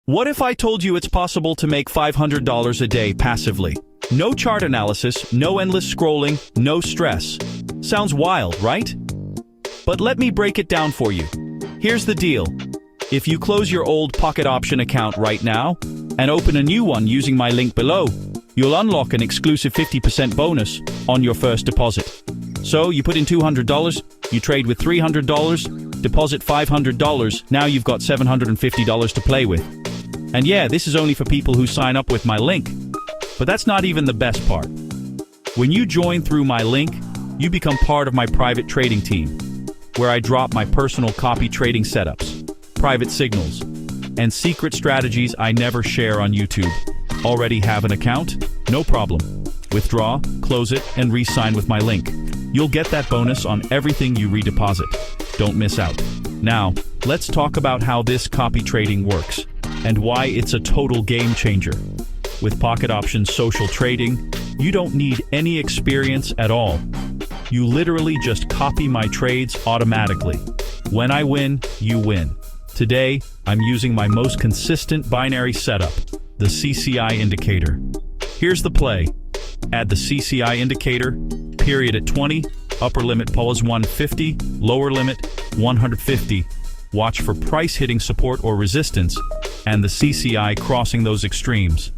What if I told you it's possible to make $500 a day passively? No chart analysis, no endless scrolling, no stress. Sounds wild, right? But let me break it down for you. Here's the deal. If you close your old Pocket Option account right now and open a new one using my link below, you'll unlock an exclusive 50% bonus on your first deposit. So you put in $200, you trade with $300, deposit $500, now you've got $750 to play with. And yeah, this is only for people who sign up with my link. But that's not even the best part. When you join through my link, you become part of my private trading team, where I drop my personal copy trading setups, private signals, and secret strategies I never share on YouTube. Already have an account? No problem. Withdraw, close it, and re-sign with my link. You'll get that bonus on everything you redeposit. Don't miss out. Now, let's talk about how this copy trading works and why it's a total game changer. With Pocket Options social trading, you don't need any experience at all. You literally just copy my trades automatically. When I win, you win. Today, I'm using my most consistent binary setup, the CCI indicator. Here's the play. Add the CCI indicator, period at 20, upper limit pause 150, lower limit 150. Watch for price hitting support or resistance, and the CCI crossing those extremes.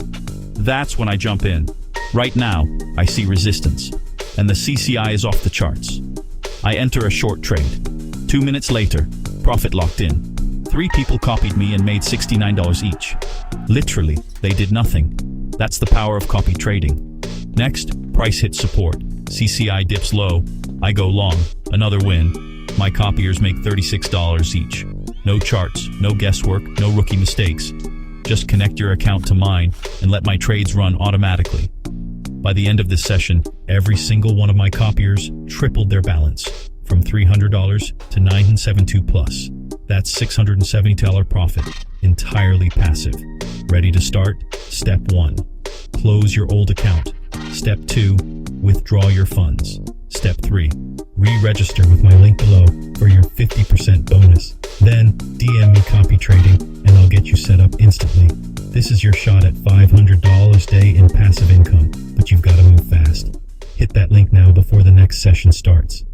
That's when I jump in. Right now, I see resistance, and the CCI is off the charts. I enter a short trade. 2 minutes later, profit locked in. 3 people copied me and made $69 each. Literally, they did nothing. That's the power of copy trading. Next, price hits support. CCI dips low. I go long. Another win. My copiers make $36 each. No charts, no guesswork, no rookie mistakes. Just connect your account to mine and let my trades run automatically. By the end of this session, every single one of my copiers tripled their balance from $300 to $972 plus. That's $670 profit, entirely passive. Ready to start? Step 1. Close your old account. Step 2. Withdraw your funds. Step 3. Re-register with my link below for your 50% bonus. Then, DM me copy trading and I'll get you set up instantly. This is your shot at $500 a day in passive income, but you've got to move fast. Hit that link now before the next session starts.